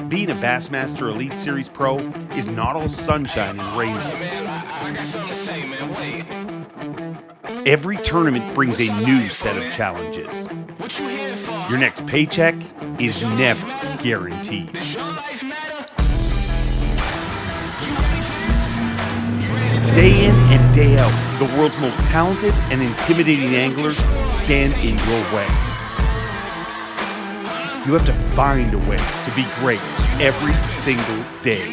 Being a Bassmaster Elite Series pro is not all sunshine and rainbows. Every tournament brings a new set of challenges. Your next paycheck is never guaranteed. Day in and day out, the world's most talented and intimidating anglers stand in your way. You have to find a way to be great every single day.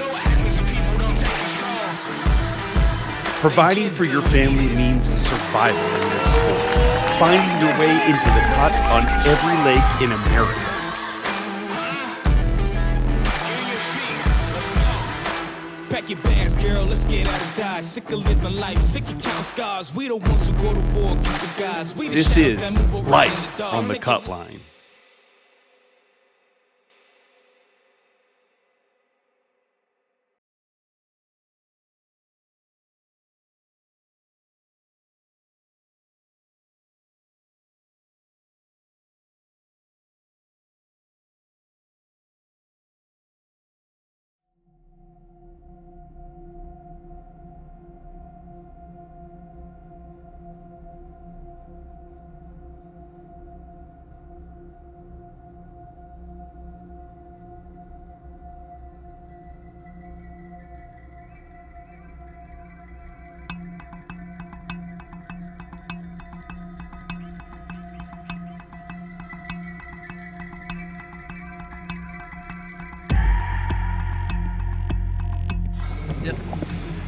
Providing for your family means survival in this sport. Finding your way into the cut on every lake in America. Pack your bags, girl, let's get out of Dodge. Sick of living life, sick of counting scars. We the ones who go to war against the guys. We the This shadows is that move around in Life the dark. on the Take Cut it- Line.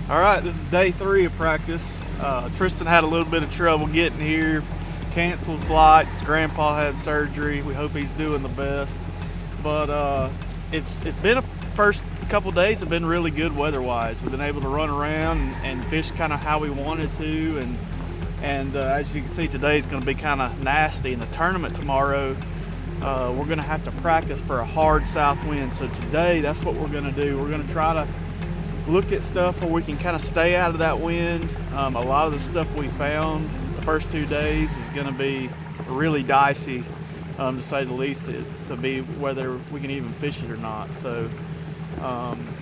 All right, this is day 3 of practice. Tristan had a little bit of trouble getting here, canceled flights. Grandpa had surgery. We hope he's doing the best. But it's been first couple days have been really good weather-wise. We've been able to run around and fish kind of how we wanted to, and as you can see, today is going to be kind of nasty. In the tournament tomorrow, we're going to have to practice for a hard south wind. So today, that's what we're going to do. We're going to try to look at stuff where we can kind of stay out of that wind. A lot of the stuff we found the first 2 days is going to be really dicey, to say the least, to be whether we can even fish it or not. So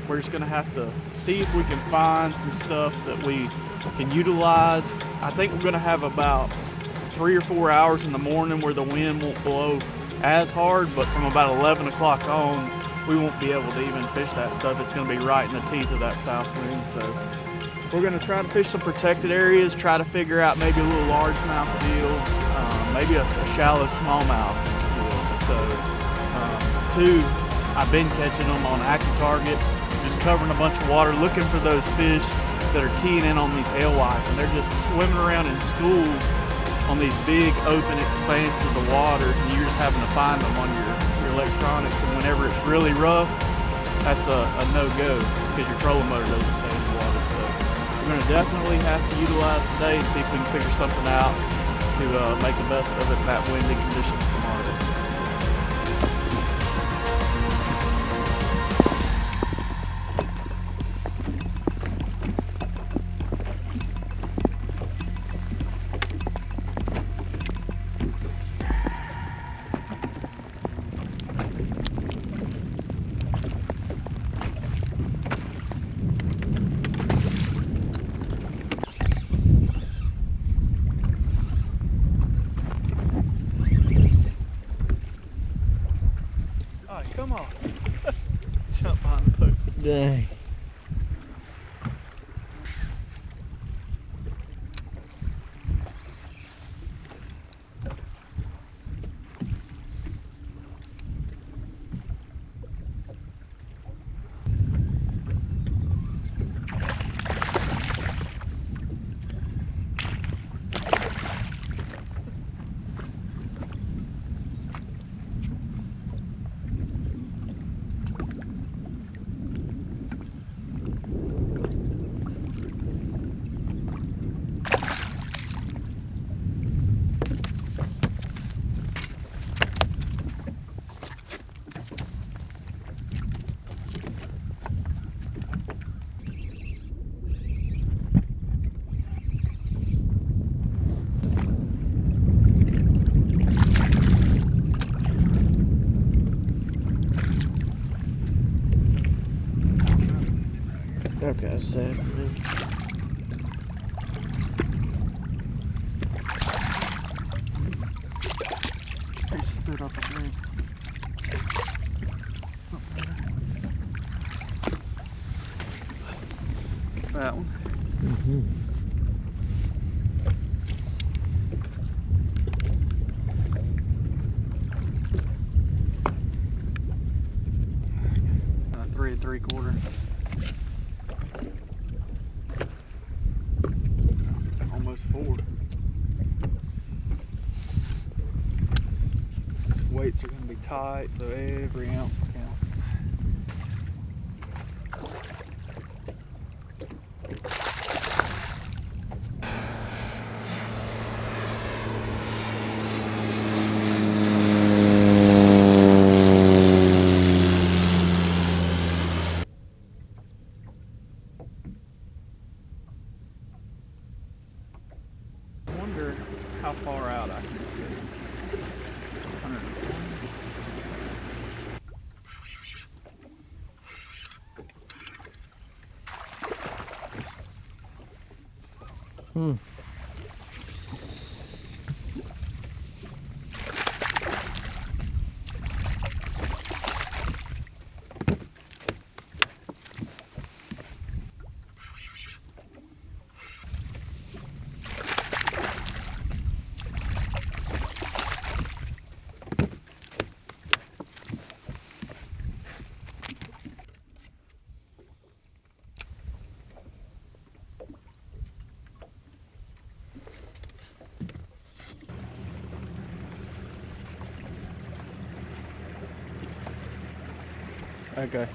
we're just going to have to see if we can find some stuff that we can utilize. I think we're going to have about 3 or 4 hours in the morning where the wind won't blow as hard, but from about 11 o'clock on, we won't be able to even fish that stuff. It's going to be right in the teeth of that south wind. So we're going to try to fish some protected areas, try to figure out maybe a little largemouth deal, maybe a shallow smallmouth deal. So, 2, I've been catching them on AccuTarget, just covering a bunch of water, looking for those fish that are keying in on these alewives, and they're just swimming around in schools on these big open expanses of water, and you're just having to find them on your electronics. And whenever it's really rough, that's a no-go because your trolling motor doesn't stay in the water. So we're going to definitely have to utilize today and see if we can figure something out to make the best of it in that windy conditions tomorrow. Come on. Jump behind the boat. Dang. Okay, sick. He stood up a big. That one. A 3 3/4. Almost 4. Weights are going to be tight, so every ounce will count. I wonder how far out I can see. 120. Okay.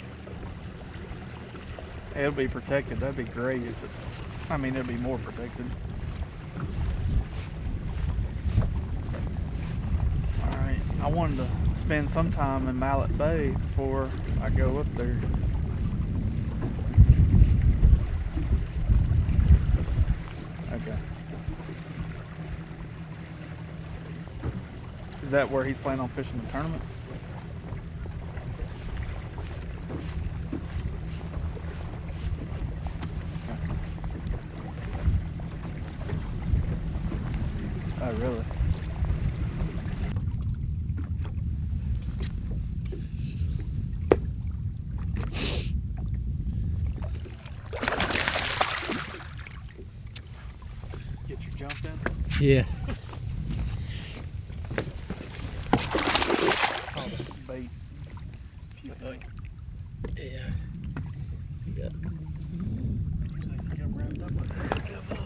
It'll be protected. That'd be great if it's, I mean, it'd be more protected. Alright, I wanted to spend some time in Mallet Bay before I go up there. Okay. Is that where he's planning on fishing the tournament? Oh, really? Get your jump in? Yeah. Oh, the bait. Yeah. You got Usually you get wrapped up like that, you give up.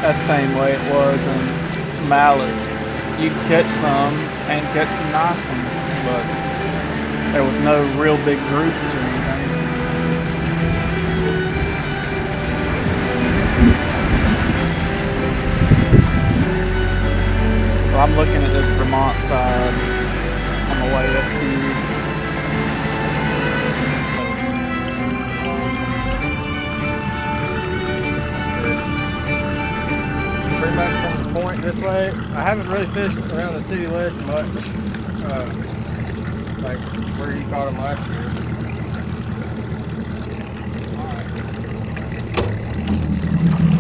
That's the same way it was in Mallard. You could catch some and catch some nice ones, but there was no real big groups or anything. So I'm looking at this Vermont side on the way up to you. Pretty much from the point this way. I haven't really fished around the city ledge much, like where you caught them last year.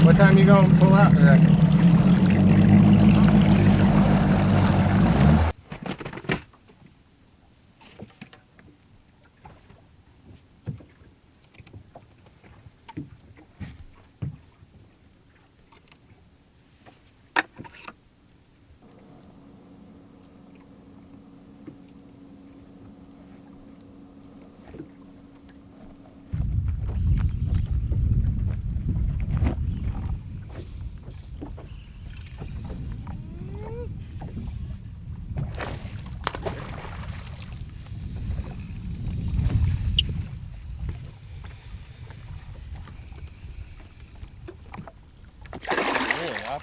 What time you gonna pull out today?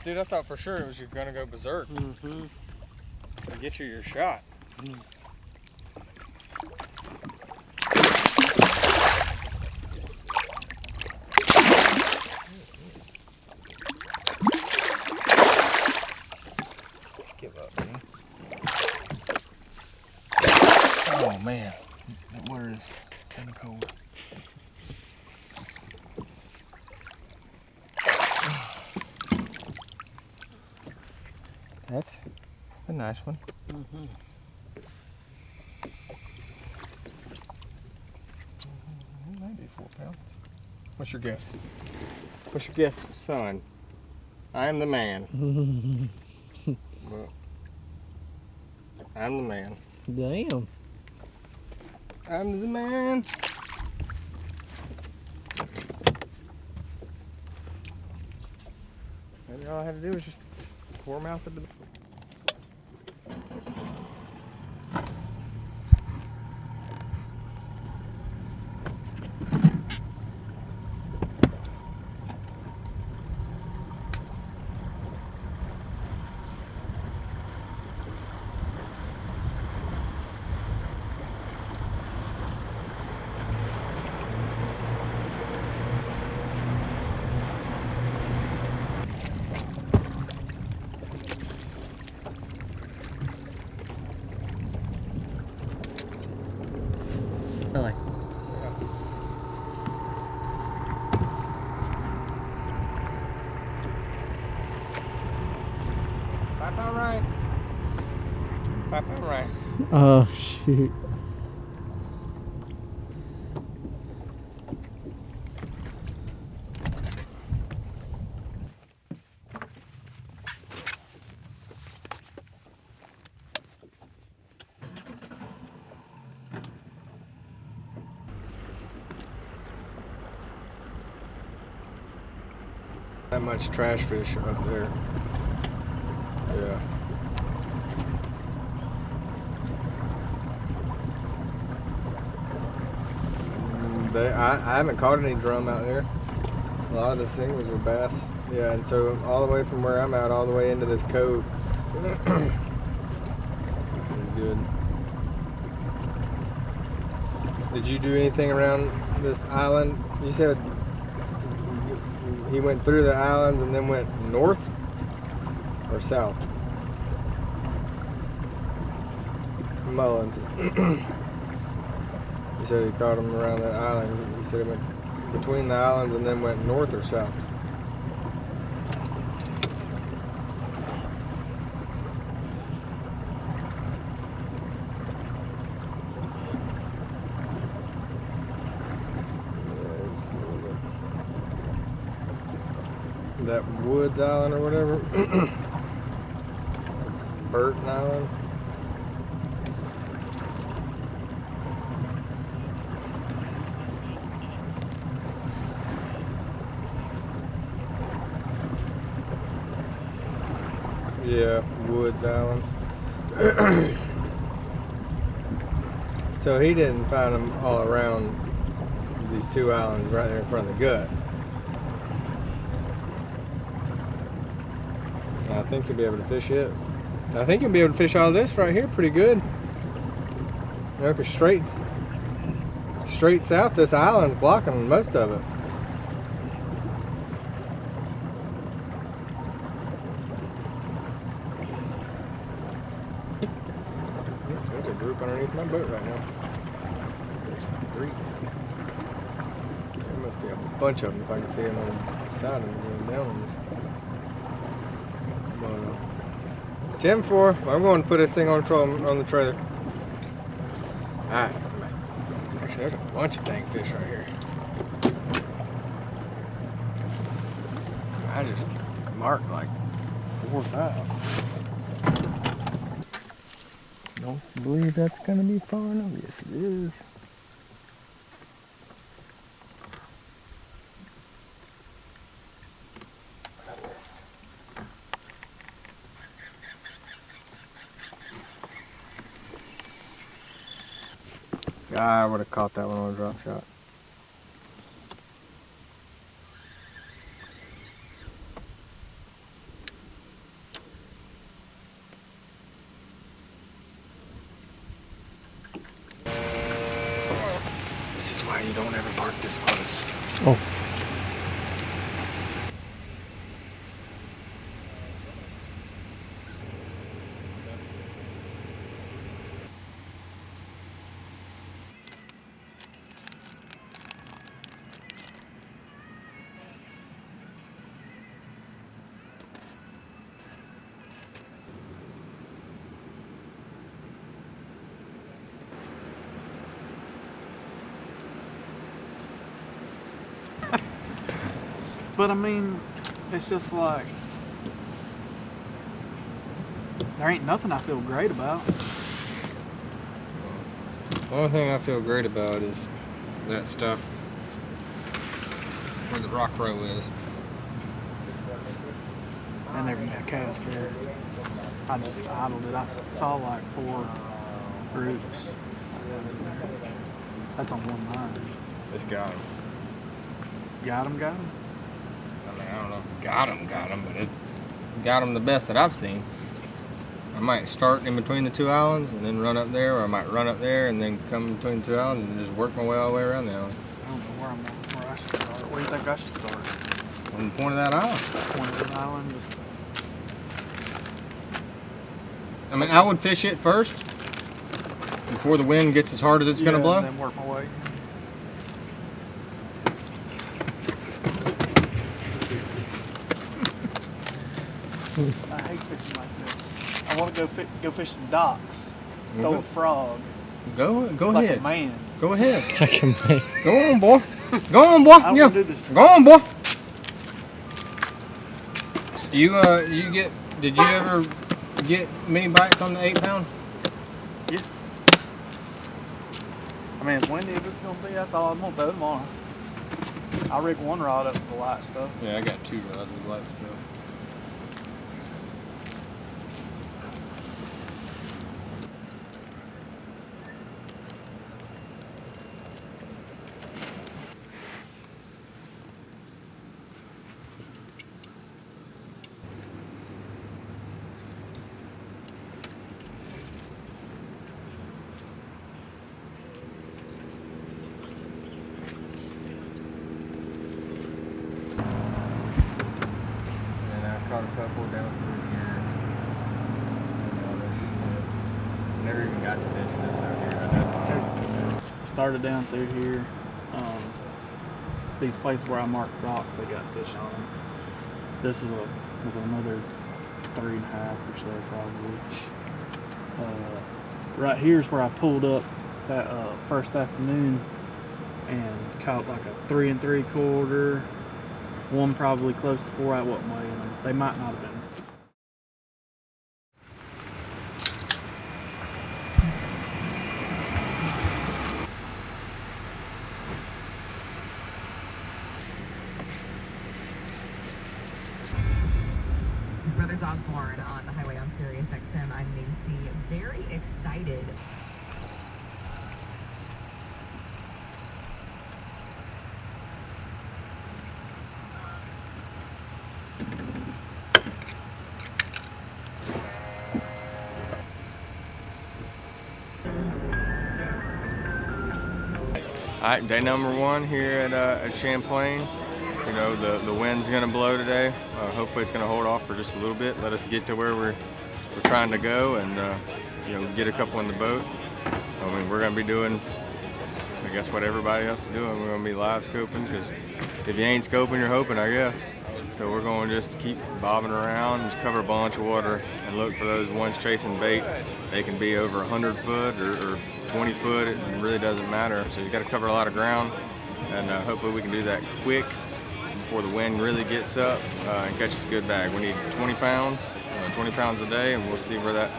Dude, I thought for sure it was you gonna go berserk. To get you your shot. Give up, man. Oh man, that water is kind of cold. That's a nice one. Maybe 4 pounds. What's your guess? What's your guess? Son, I am the man. Well, I'm the man. Damn. I'm the man. Maybe all I had to do was just pour them out the. Really? £5 right. £5 right. Oh shoot. That much trash fish up there. Yeah. I haven't caught any drum out there. A lot of the singles were bass. Yeah, and so all the way from where I'm at, all the way into this cove. It was good. Did you do anything around this island? You said he went through the islands and then went north or south? Mullins. You said he caught him around that island. You said it went between the islands and then went north or south? That Woods Island or whatever. Burton Island. Yeah, Woods Island. So he didn't find them all around these 2 islands right there in front of the gut. I think you'll be able to fish it. I think you'll be able to fish all this right here pretty good. You know, if you're straight south, this island's blocking most of it. There's a group underneath my boat right now. There's 3. There must be a bunch of them if I can see them on the side of them going down. But, 10-4. I'm going to put this thing on the trailer. Alright. Actually, there's a bunch of dang fish right here. I just marked like 4 or 5. Don't believe that's gonna be far enough. Yes, it is. I would have caught that one on a drop shot. This is why you don't ever park this close. Oh. But I mean, it's just like, there ain't nothing I feel great about. The only thing I feel great about is that stuff where the rock row is. And there be a cast there. I just idled it. I saw like 4 groups. That's on one line. It's got him. Got him, got him? I mean, I don't know if got him, but it got him the best that I've seen. I might start in between the 2 islands and then run up there, or I might run up there and then come between the 2 islands and just work my way all the way around the island. I don't know where I should start. Where do you think I should start? On the point of that island. Point of the island, just. I mean, I would fish it first before the wind gets as hard as it's gonna blow. And then work my way. I hate fishing like this. I want to go fish some docks. Throw a frog. Go like ahead. A man. Go ahead. Like a man. Go on, boy. Go on, boy. I don't Yeah. wanna do this. Go on, boy. Did you ever get mini bites on the 8-pound? Yeah. I mean, as windy as it's gonna be, that's all I'm gonna throw tomorrow. I rig one rod up with the light stuff. Yeah, I got 2 rods with light stuff. Caught a couple down through here. Never even got to fish this out here. Started down through here. These places where I marked rocks, they got fish on them. This was another 3.5 or so probably. Right here's where I pulled up that first afternoon and caught like a 3 3/4. One probably close to 4. I wasn't weighing them. They might not have been. Brothers Osborne on the highway on Sirius XM. I'm Macy. Very excited. All right, day number 1 here at Champlain. You know, the wind's gonna blow today. Hopefully it's gonna hold off for just a little bit. Let us get to where we're trying to go, and you know, get a couple in the boat. I mean, we're gonna be doing, I guess, what everybody else is doing. We're gonna be live scoping, because if you ain't scoping, you're hoping, I guess. So we're going to just keep bobbing around, just cover a bunch of water, and look for those ones chasing bait. They can be over 100 foot or 20 foot. It really doesn't matter. So you got to cover a lot of ground, and hopefully we can do that quick before the wind really gets up and catch us a good bag. We need 20 pounds a day, and we'll see where that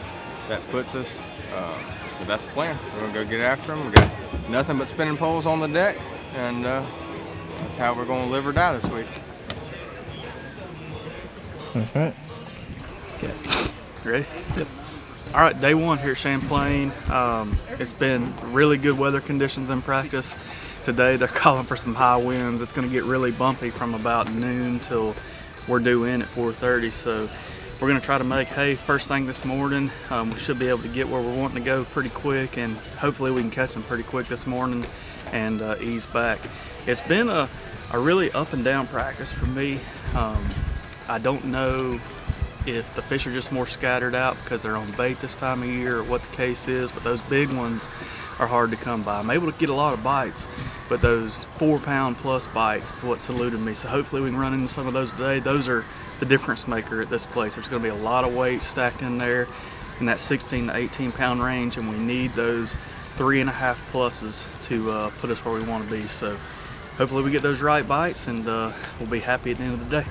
puts us. But that's the plan. We're gonna go get after them. We got nothing but spinning poles on the deck, and that's how we're gonna live or die this week. That's right. Okay. Ready? Yep. All right, day 1 here at Champlain. It's been really good weather conditions in practice. Today they're calling for some high winds. It's going to get really bumpy from about noon till we're due in at 4:30. So we're going to try to make hay first thing this morning. We should be able to get where we're wanting to go pretty quick, and hopefully we can catch them pretty quick this morning and ease back. It's been a really up and down practice for me. I don't know if the fish are just more scattered out because they're on bait this time of year or what the case is, but those big ones are hard to come by. I'm able to get a lot of bites, but those 4 pound plus bites is what's eluded me. So hopefully we can run into some of those today. Those are the difference maker at this place. There's going to be a lot of weight stacked in there in that 16 to 18 pound range, and we need those 3.5 pluses to put us where we want to be. So hopefully we get those right bites, and we'll be happy at the end of the day.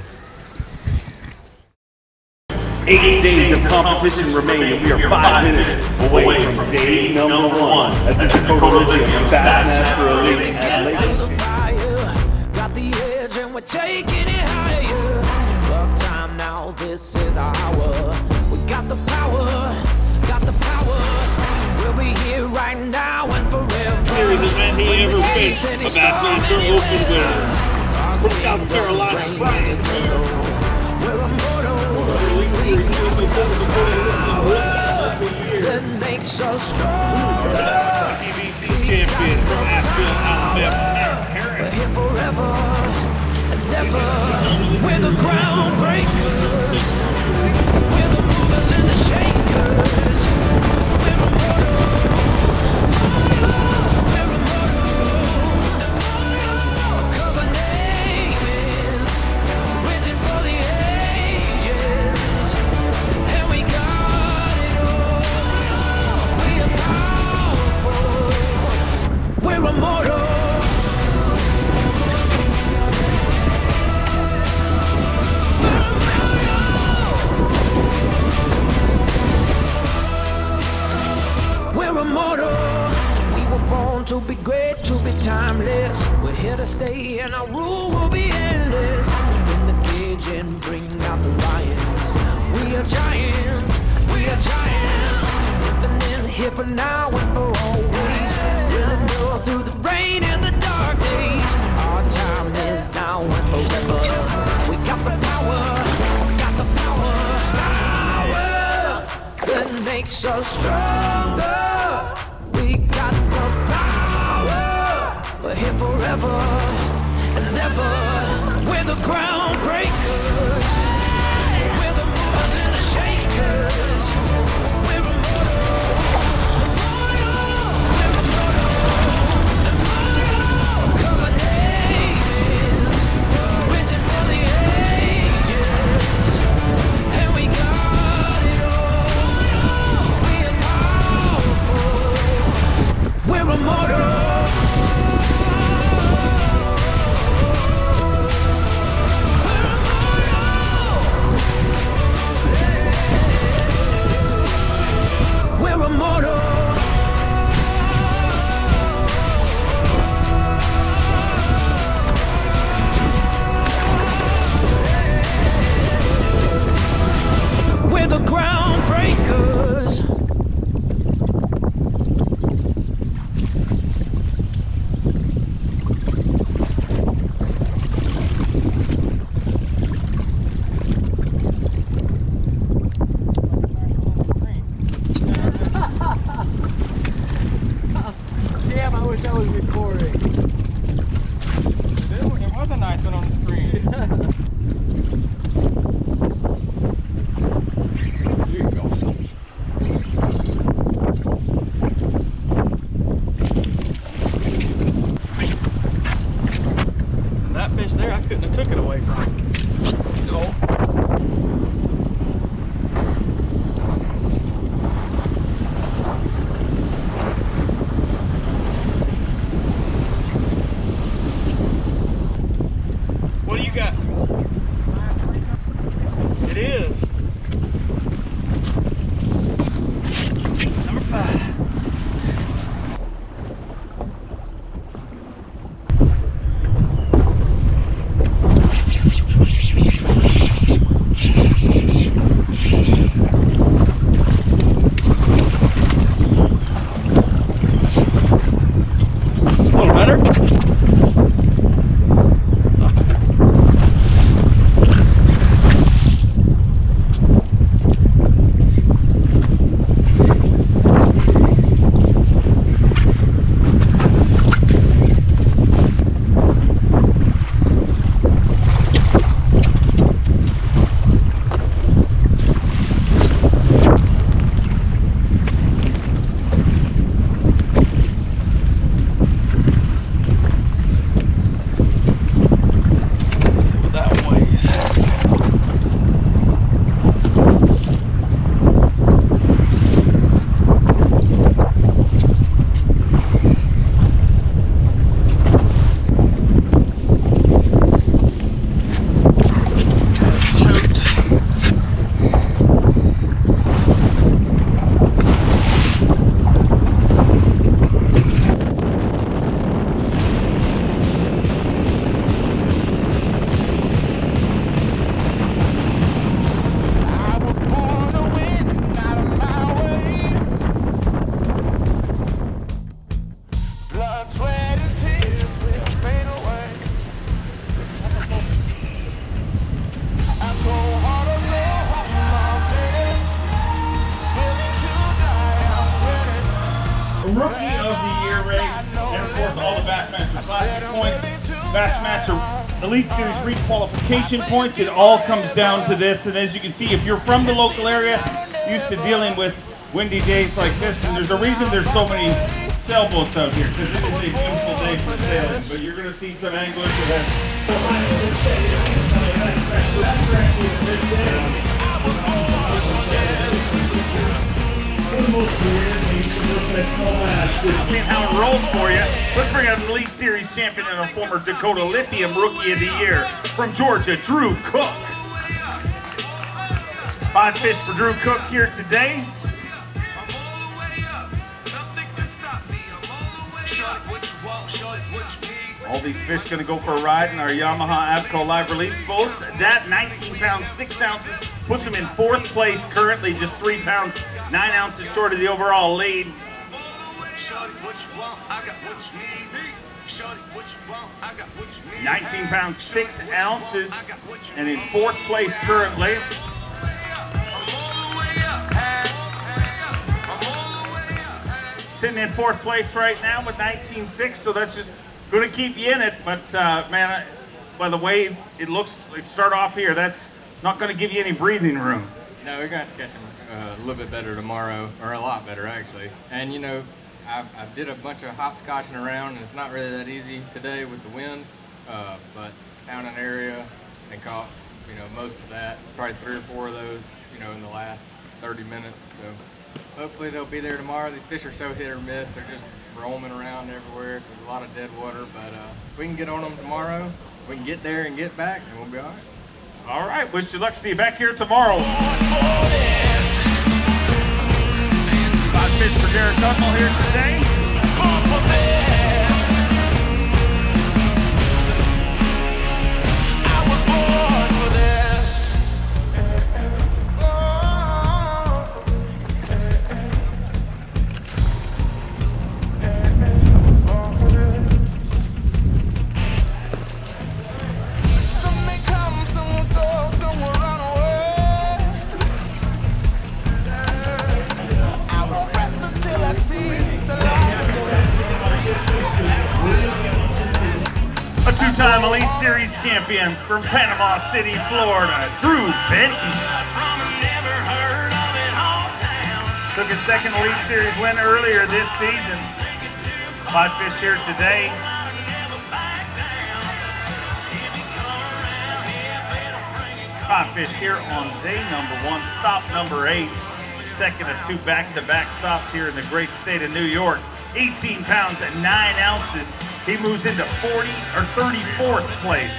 8 days of competition remain, and we are 5 minutes away from day number 1 as the Dakota Lithium Bassmaster Elite at Lake. Got the edge and we're taking it higher. Love time now, this is our hour. We got the power, got the power. We'll be here right now and forever. Series event he ever fished, a Bassmaster Open winner from South Carolina, Brian. We're immortal. That makes us stronger. TBC champion from Asheville, Alabama. We're here forever and never. We're the groundbreakers. We're the movers and the shakers. We're immortal. We're immortal. 'Cause our name is written for the ages, and we got it all. We are powerful. We're immortal. We're immortal. We were born to be great, to be timeless. We're here to stay, and our rule will be endless. In the cage and bring out the lions. We are giants. We are giants. Living in here for now and for always. We'll endure through the rain and the dark days. Our time is now and forever. We got the power. Got the power. Power that makes us stronger. We got the power. We're here forever and ever. We're the groundbreakers. We're the movers and the shakers. We're immortal. We're immortal. 'Cause our name is written for the ages, and we got it all. We are powerful. We're immortal. We're immortal. Bassmaster Elite Series requalification points. It all comes down to this, and as you can see, if you're from the local area, used to dealing with windy days like this, and there's a reason there's so many sailboats out here, because it is a beautiful day for sailing. But you're going to see some anglers that seeing how it rolls for you. Let's bring out an Elite Series champion and a former Dakota Lithium Rookie of the Year from Georgia, Drew Cook. 5 fish for Drew Cook here today. All these fish going to go for a ride in our Yamaha Avco live release boats. That 19 pounds, 6 ounces puts them in 4th place currently, just 3 pounds, 9 ounces short of the overall lead. 19 pounds, 6 ounces, and in 4th place currently. Sitting in 4th place right now with 19.6, so that's just going to keep you in it. But man, by the way it looks, like start off here, that's not going to give you any breathing room. No, we're going to have to catch them a little bit better tomorrow, or a lot better actually. And you know, I did a bunch of hopscotching around, and it's not really that easy today with the wind, but found an area and caught, you know, most of that, probably 3 or 4 of those, you know, in the last 30 minutes. So hopefully they'll be there tomorrow. These fish are so hit or miss, they're just roaming around everywhere, so there's a lot of dead water, but if we can get on them tomorrow, we can get there and get back, and we'll be all right. All right, wish you luck. See you back here tomorrow. 5 fish for Derek Tuttle here today. A 2-time Elite Series champion from Panama City, Florida, Drew Benton. Took his 2nd Elite Series win earlier this season. 5 fish here today. Five fish here on day number 1, stop number 8. 2nd of 2 back-to-back stops here in the great state of New York. 18 pounds and 9 ounces. He moves into 34th place.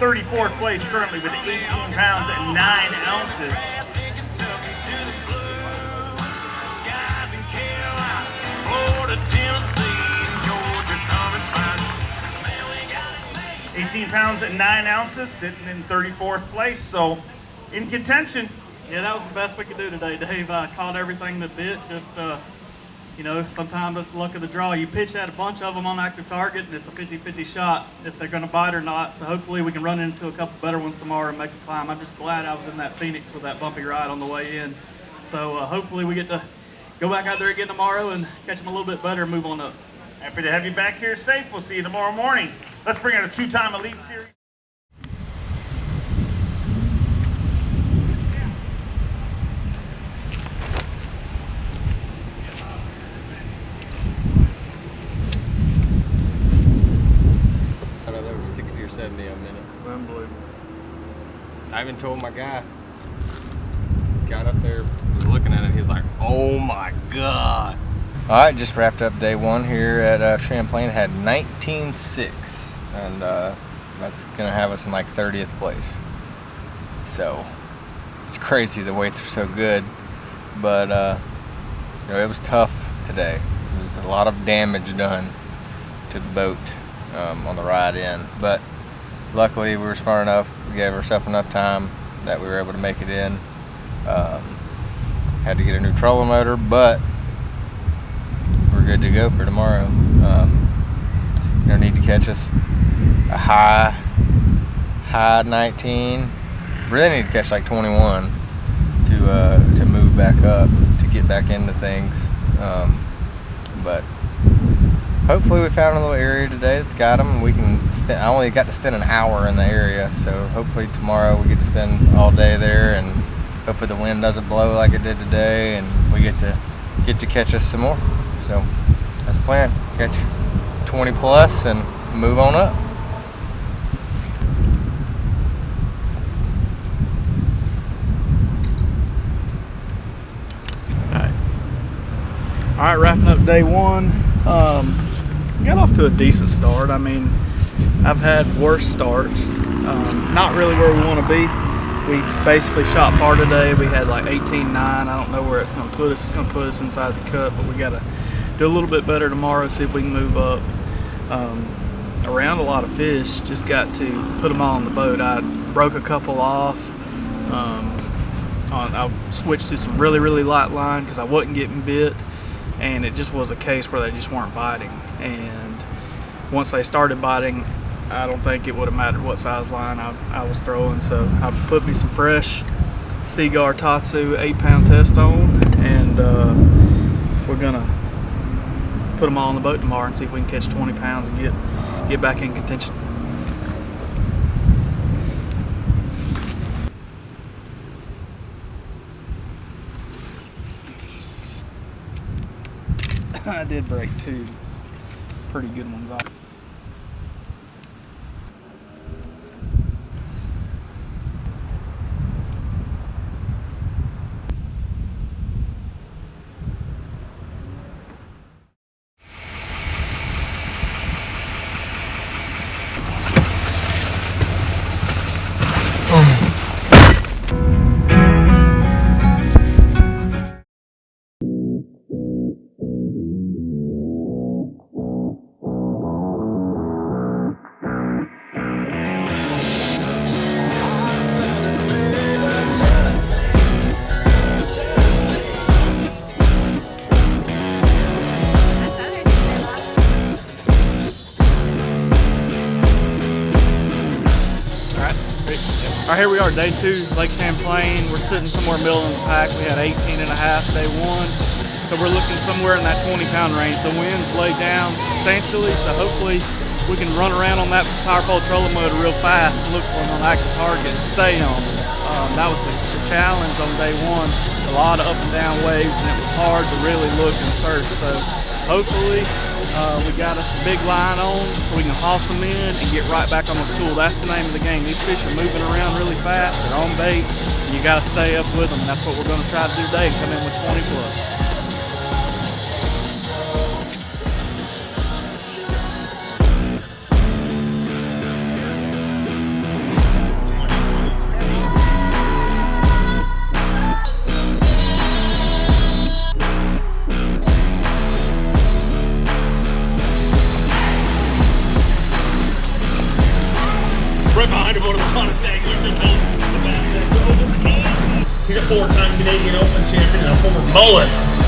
34th place currently with 18 pounds and 9 ounces. £18 and 9 ounces, sitting in 34th place, so in contention. Yeah, that was the best we could do today, Dave. Caught everything that bit. Just, you know, sometimes it's the luck of the draw. You pitch at a bunch of them on active target, and it's a 50-50 shot if they're going to bite or not. So hopefully we can run into a couple better ones tomorrow and make the climb. I'm just glad I was in that Phoenix with that bumpy ride on the way in. So hopefully we get to go back out there again tomorrow and catch them a little bit better and move on up. Happy to have you back here safe. We'll see you tomorrow morning. Let's bring out a 2-time Elite Series. That was 60 or 70 a minute. Unbelievable. I even told my guy, got up there, was looking at it, he was like, oh my God. All right, just wrapped up day 1 here at Champlain, had 19.6, and that's gonna have us in like 30th place. So it's crazy, the weights are so good, but you know, it was tough today. There was a lot of damage done to the boat on the ride in, but luckily we were smart enough, we gave ourselves enough time that we were able to make it in. Had to get a new trolling motor, but we're good to go for tomorrow. You don't need to catch us a high 19. Really need to catch like 21 to move back up, to get back into things. But hopefully we found a little area today that's got them. We can spend, I only got to spend an hour in the area, so hopefully tomorrow we get to spend all day there, and hopefully the wind doesn't blow like it did today, and we get to catch us some more. So that's the plan, catch 20 plus and move on up. All right, wrapping up day one. Got off to a decent start. I mean, I've had worse starts. Not really where we want to be. We basically shot par today. We had like 18.9. I don't know where it's going to put us. It's going to put us inside the cut, but we got to do a little bit better tomorrow, see if we can move up. Around a lot of fish, just got to put them all on the boat. I broke a couple off. I switched to some really light line because I wasn't getting bit, and it just was a case where they just weren't biting. And once they started biting, I don't think it would have mattered what size line I was throwing. So I put me some fresh Seagar Tatsu 8-pound test on, and we're gonna put them all on the boat tomorrow and see if we can catch 20 pounds and get back in contention. I did break 2 pretty good ones off. All right, here we are, day 2, Lake Champlain. We're sitting somewhere middle in the pack. We had 18.5 day 1. So we're looking somewhere in that 20-pound range. The wind's laid down substantially, so hopefully we can run around on that power pole trolling motor real fast, look for an active target, and stay on them. That was the challenge on day 1. A lot of up and down waves, and it was hard to really look and search. So hopefully we got us a big line on so we can haul them in and get right back on the stool. That's the name of the game. These fish are moving around really fast. They're on bait, and you got to stay up with them. That's what we're going to try to do today, come in with 20 plus. Right behind him, one of the hottest anglers in the Bass Open. He's a 4-time Canadian Open champion and a former Mullins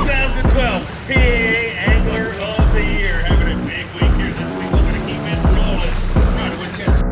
2012 PAA Angler of the Year. Having a big week here this week. Looking to keep it rolling. Trying to win chance.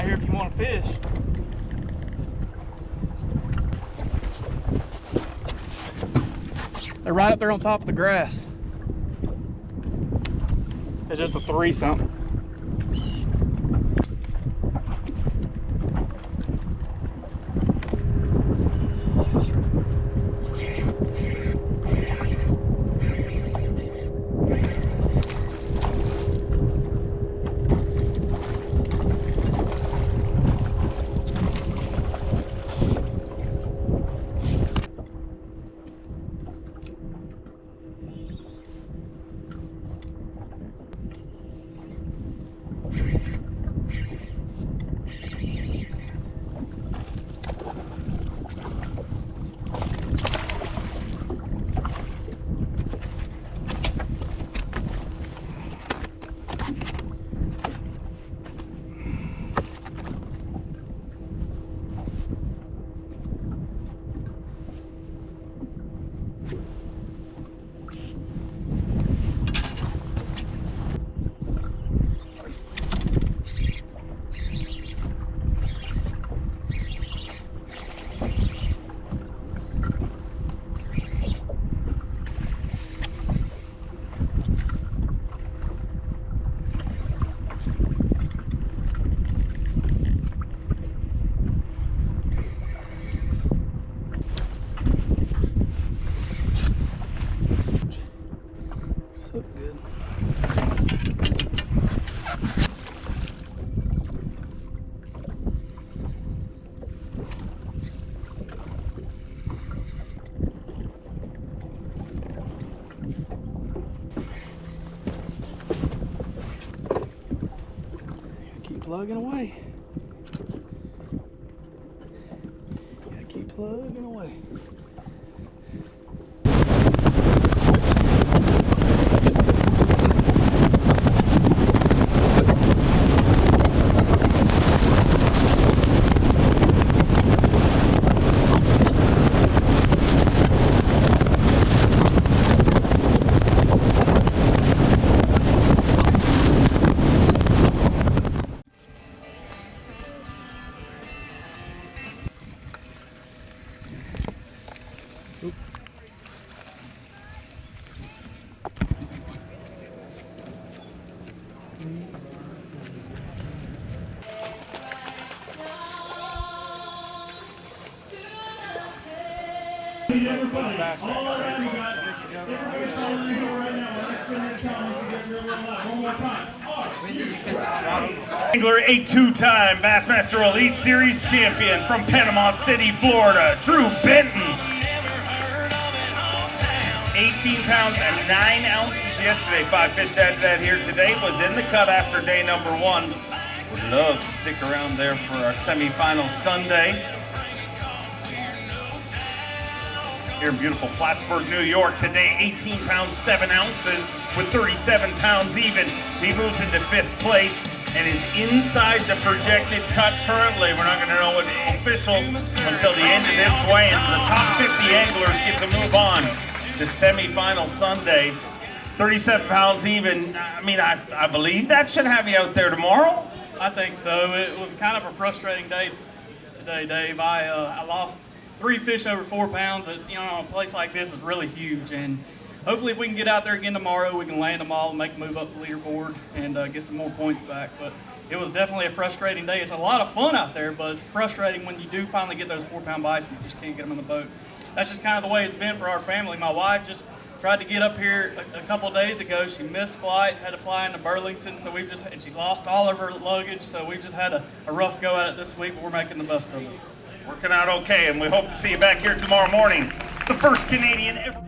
out here if you want to fish. They're right up there on top of the grass. It's just a 3-something. Plugging away. Gotta keep plugging away. Everybody, all around you guys. Everybody following the door right now. Let's spin this count. We can get real loud. One more time. Angler, a two-time Bassmaster Elite Series champion from Panama City, Florida, Drew Benton. 18 pounds and 9 ounces yesterday. 5 fish to add to that here today. Was in the cut after day number 1. Would love to stick around there for our semifinal Sunday. Here in beautiful Plattsburgh, New York, today 18 pounds 7 ounces with 37 pounds even. He moves into 5th place and is inside the projected cut currently. We're not going to know what official until the end of this weigh-in. The top 50 anglers get to move on to semifinal Sunday. 37 pounds even. I mean, I believe that should have you out there tomorrow. I think so. It was kind of a frustrating day today, Dave. I lost 3 fish over 4 pounds. You know, a place like this is really huge, and hopefully if we can get out there again tomorrow, we can land them all and make a move up the leaderboard and get some more points back. But it was definitely a frustrating day. It's a lot of fun out there, but it's frustrating when you do finally get those 4-pound bites and you just can't get them in the boat. That's just kind of the way it's been for our family. My wife just tried to get up here a couple of days ago. She missed flights, had to fly into Burlington, so and she lost all of her luggage, so we've just had a rough go at it this week, but we're making the best of it. Working out okay, and we hope to see you back here tomorrow morning. The first Canadian ever.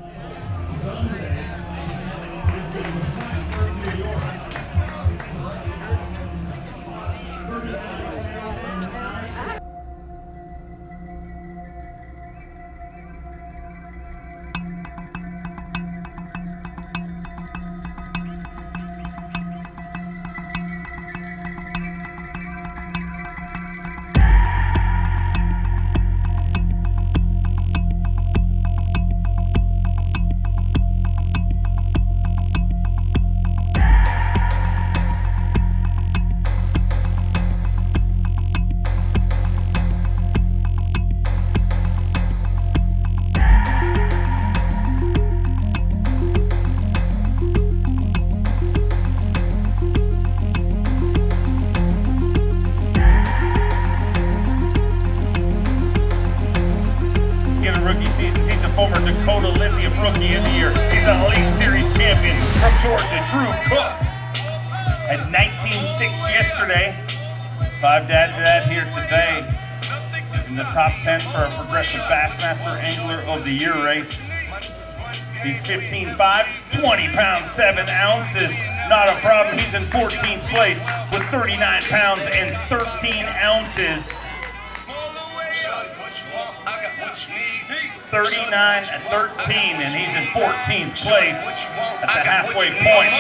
former Dakota Lithium Rookie of the Year. He's an Elite Series champion from Georgia, Drew Cook. At 19.6 yesterday. 5 to that here today. In the top 10 for a Progressive Bassmaster Angler of the Year race. He's 15.5, 20 pounds, 7 ounces. Not a problem. He's in 14th place with 39 pounds and 13 ounces. 39-13, and he's in 14th place at the halfway point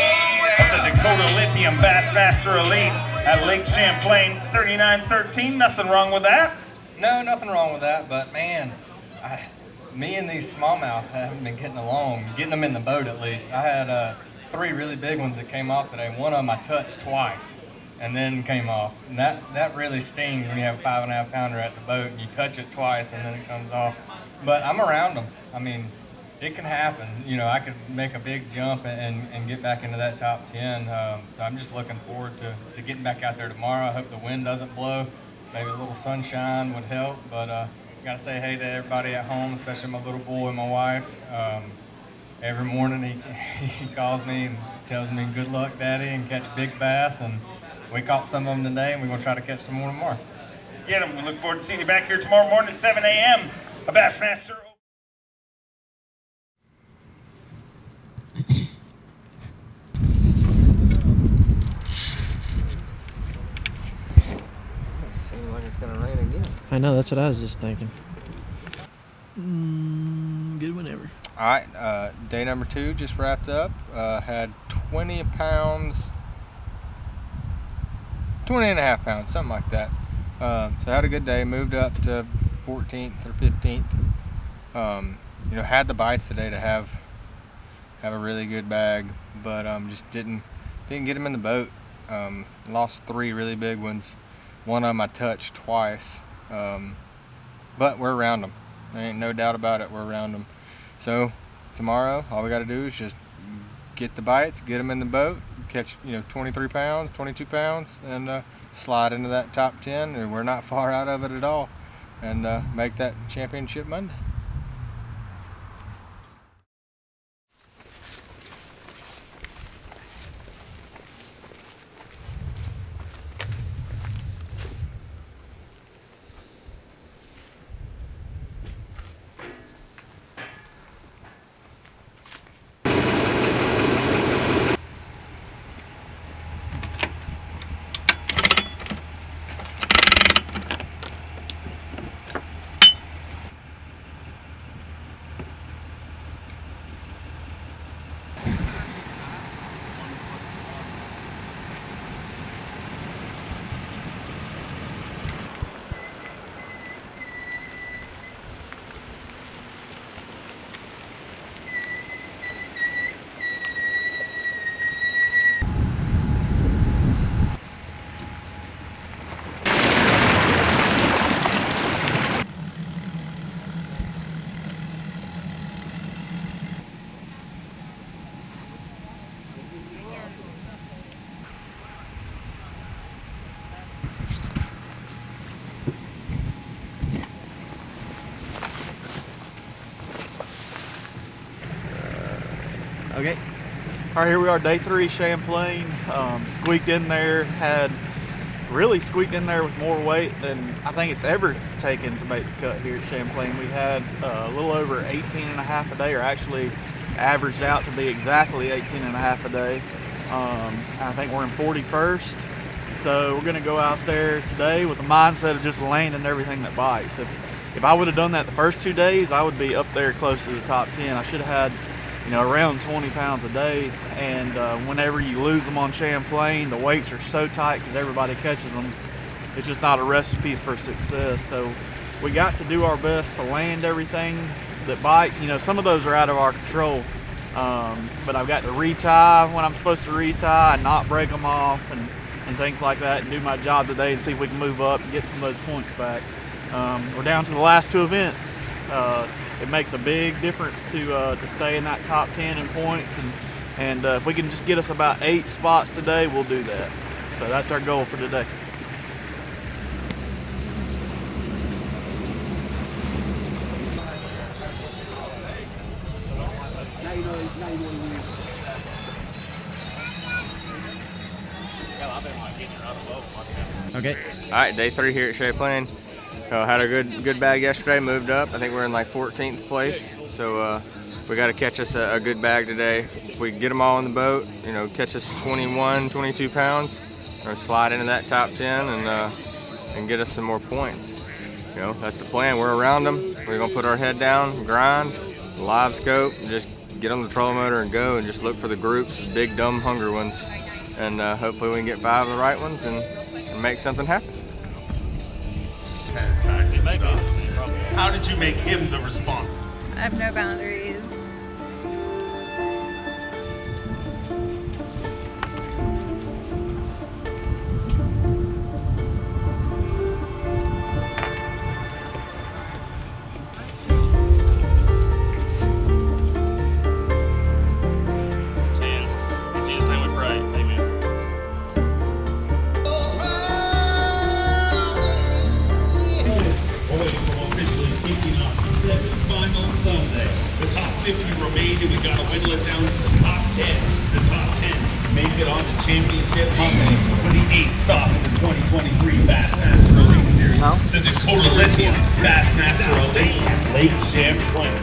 of the Dakota Lithium Bassmaster Elite at Lake Champlain. 39-13, nothing wrong with that. No, nothing wrong with that, but man, me and these smallmouth haven't been getting along, getting them in the boat at least. I had 3 really big ones that came off today. One of them I touched twice and then came off. And that really stings when you have a 5.5 pounder at the boat and you touch it twice and then it comes off. But I'm around them. I mean, it can happen. You know, I could make a big jump and get back into that top 10. So I'm just looking forward to getting back out there tomorrow. I hope the wind doesn't blow. Maybe a little sunshine would help. But gotta say hey to everybody at home, especially my little boy and my wife. Every morning he calls me and tells me good luck, Daddy, and catch big bass. And we caught some of them today, and we're gonna try to catch some more tomorrow. Get them. We look forward to seeing you back here tomorrow morning at 7 a.m. A Bassmaster. Seems like it's gonna rain again. I know, that's what I was just thinking. Good whenever. All right, day number 2 just wrapped up. Had 20 pounds, 20.5 pounds, something like that. So I had a good day. Moved up to 14th or 15th. You know, had the bites today to have a really good bag, but just didn't get them in the boat. Lost 3 really big ones. One of them I touched twice, but we're around them. There ain't no doubt about it. We're around them. So tomorrow, all we got to do is just get the bites, get them in the boat, catch 23 pounds, 22 pounds, and slide into that top 10. And we're not far out of it at all, and make that championship Monday. Okay. All right, here we are, day 3, Champlain. Squeaked in there, really squeaked in there with more weight than I think it's ever taken to make the cut here at Champlain. We had a little over 18.5 a day, or actually averaged out to be exactly 18.5 a day. I think we're in 41st. So we're gonna go out there today with the mindset of just landing everything that bites. If I would have done that the first 2 days, I would be up there close to the top 10. I should have had around 20 pounds a day, and whenever you lose them on Champlain, the weights are so tight because everybody catches them. It's just not a recipe for success. So we got to do our best to land everything that bites. Some of those are out of our control, but I've got to retie when I'm supposed to retie and not break them off and things like that, and do my job today and see if we can move up and get some of those points back. We're down to the last 2 events. It makes a big difference to stay in that top 10 in points, and if we can just get us about 8 spots today, we'll do that. So that's our goal for today. Okay. All right, day 3 here at Champlain. Had a good bag yesterday, moved up. I think we're in like 14th place. So we got to catch us a good bag today. If we get them all in the boat, you know, catch us 21, 22 pounds, or slide into that top 10 and get us some more points. You know, that's the plan. We're around them. We're gonna put our head down, grind, live scope, and just get on the trolling motor and go and just look for the groups, big, dumb, hungry ones. And hopefully we can get 5 of the right ones and make something happen. How did you make him the responder? I have no boundaries. In Jesus' name we pray. Amen. Away from officially kicking off the 7th final Sunday. The top 50 remain, and we got to whittle it down to the top 10. The top 10 make it on the championship Monday for the 8th stop in the 2023 Bassmaster Elite Series. The Dakota Lithium Bassmaster Elite Lake Champlain.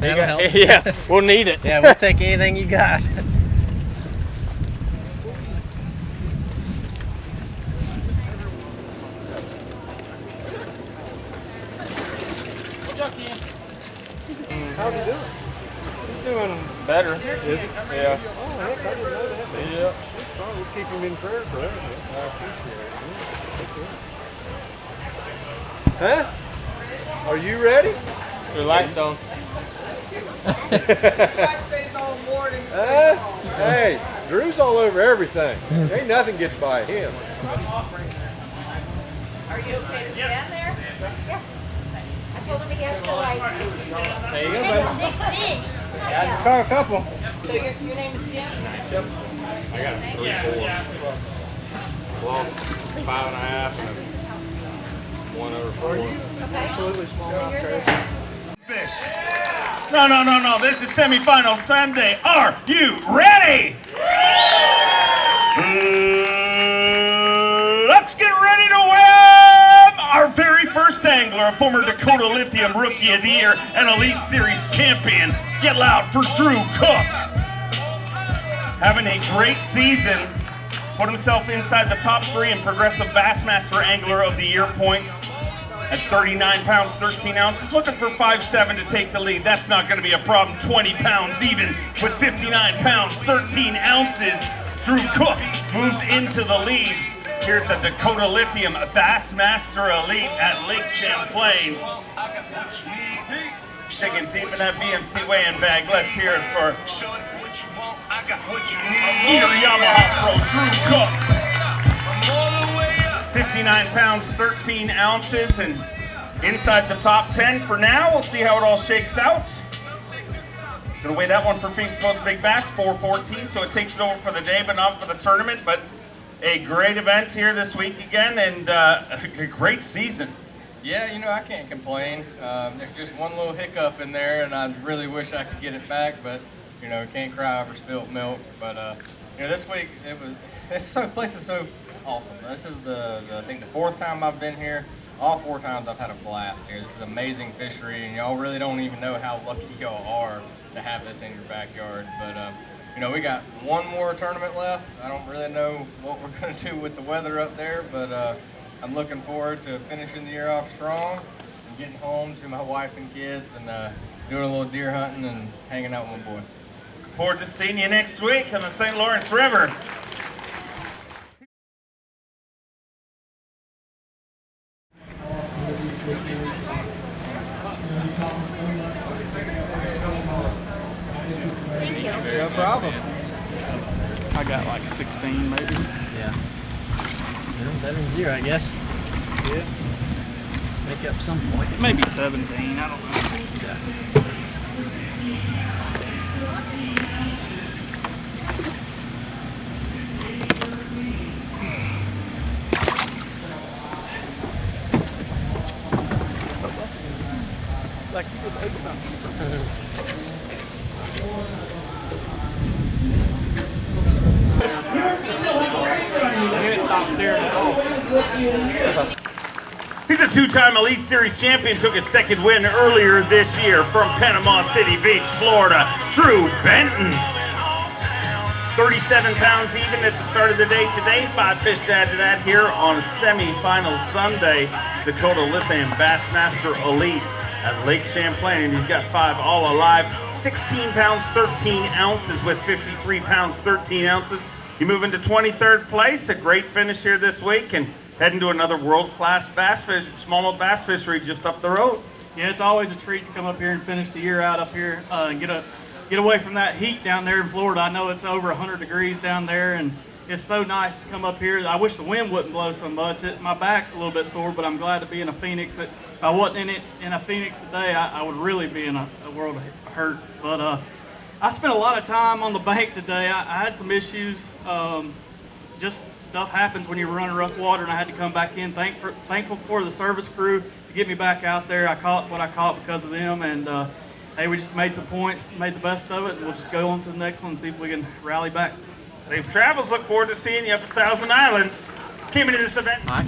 That'll help. Yeah, we'll need it. Yeah, we'll take anything you got. How's he doing? He's doing better. Is he? Yeah. Oh, heck, I didn't know that. Yeah. We'll keep him in prayer for that. I appreciate it. Huh? Are you ready? Your lights on. Hey, Drew's all over everything. Ain't nothing gets by him. Are you okay to stand there? Yeah. I told him he has to like There you go, take buddy. a big fish. Got a couple. So your name is Jim? I got a 3-4. Lost 5.5 and a 1 over 4. Absolutely smallmouth trout. Fish. No. This is semifinal Sunday. Are you ready? Let's get ready to web our very first angler, a former Dakota Lithium Rookie of the Year and Elite Series champion. Get loud for Drew Cook. Having a great season. Put himself inside the top 3 in Progressive Bassmaster Angler of the Year points. At 39 pounds, 13 ounces, looking for 5'7" to take the lead. That's not going to be a problem. 20 pounds even with 59 pounds, 13 ounces. Drew Cook moves into the lead. Here's the Dakota Lithium Bassmaster Elite at Lake Champlain. Digging deep in that BMC weigh-in bag. Let's hear it for Gear Yamaha Pro Drew Cook. 59 pounds, 13 ounces, and inside the top 10 for now. We'll see how it all shakes out. Gonna weigh that one for Phoenix Boats Big Bass, 414, so it takes it over for the day, but not for the tournament. But a great event here this week again, and a great season. Yeah, you know, I can't complain. There's just one little hiccup in there, and I really wish I could get it back, but, you know, can't cry over spilt milk. But, you know, this week, this place is so awesome. This is I think the 4th time I've been here. All 4 times I've had a blast here. This is amazing fishery, and y'all really don't even know how lucky y'all are to have this in your backyard. But, you know, we got one more tournament left. I don't really know what we're going to do with the weather up there, but I'm looking forward to finishing the year off strong and getting home to my wife and kids and doing a little deer hunting and hanging out with my boy. Look forward to seeing you next week on the St. Lawrence River. Thank you. No problem. I got like 16 maybe. Yeah. Better than 0, I guess. Yeah. Make up some points. Maybe 17, I don't know. Yeah. Like he was 8-something. He's a 2-time Elite Series champion, took his 2nd win earlier this year from Panama City Beach, Florida. Drew Benton. 37 pounds even at the start of the day today. 5 fish to add to that here on semifinal Sunday. Dakota Lithium Bassmaster Elite at Lake Champlain. And he's got 5 all alive. 16 pounds, 13 ounces with 53 pounds, 13 ounces. You move into 23rd place. A great finish here this week and heading to another world-class smallmouth bass fishery just up the road. Yeah, it's always a treat to come up here and finish the year out up here and get away from that heat down there in Florida. I know it's over 100 degrees down there, and it's so nice to come up here. I wish the wind wouldn't blow so much. My back's a little bit sore, but I'm glad to be in a Phoenix. If I wasn't in a Phoenix today, I would really be in a world of hurt. But I spent a lot of time on the bank today. I had some issues. Just stuff happens when you're running rough water, and I had to come back in. Thankful for the service crew to get me back out there. I caught what I caught because of them, and hey, we just made some points, made the best of it, and we'll just go on to the next one and see if we can rally back. Safe travels. Look forward to seeing you up at Thousand Islands. Came into this event. All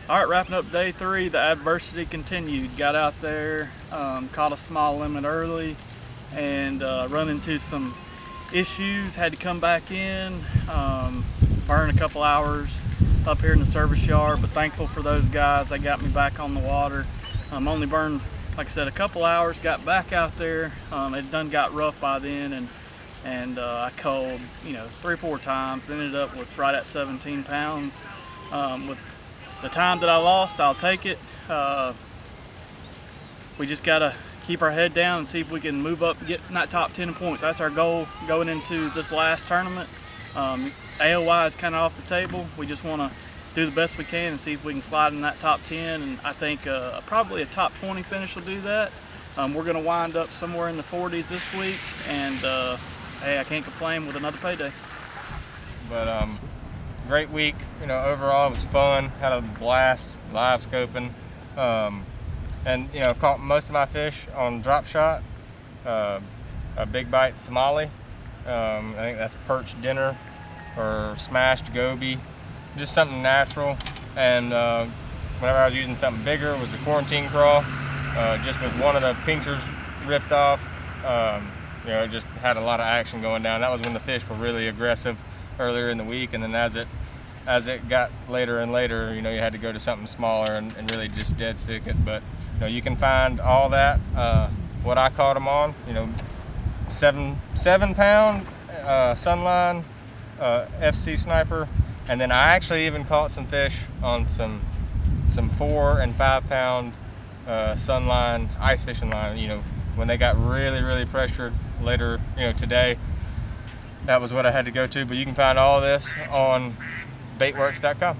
right, wrapping up day 3, the adversity continued. Got out there, caught a small limit early. and run into some issues. Had to come back in, burn a couple hours up here in the service yard, but thankful for those guys. They got me back on the water. Only burned, like I said, a couple hours, got back out there. It done got rough by then, and I culled, 3 or 4 times, ended up with right at 17 pounds. With the time that I lost, I'll take it. We just gotta keep our head down and see if we can move up and get in that top 10 points. That's our goal going into this last tournament. AOY is kind of off the table. We just want to do the best we can and see if we can slide in that top 10, and I think probably a top 20 finish will do that. We're going to wind up somewhere in the 40s this week, and hey, I can't complain with another payday. But great week, overall it was fun, had a blast live scoping, and caught most of my fish on drop shot, a big bite Somali. I think that's perch dinner or smashed goby, just something natural. And whenever I was using something bigger, it was the quarantine crawl, just with one of the pinchers ripped off. It just had a lot of action going down. That was when the fish were really aggressive earlier in the week, and then as it got later and later, you had to go to something smaller and really just dead stick it. But you can find all that, what I caught them on, 7 pound sunline, FC sniper, and then I actually even caught some fish on some 4 and 5 pound sunline, ice fishing line. When they got really pressured later, today, that was what I had to go to. But you can find all this on baitworks.com.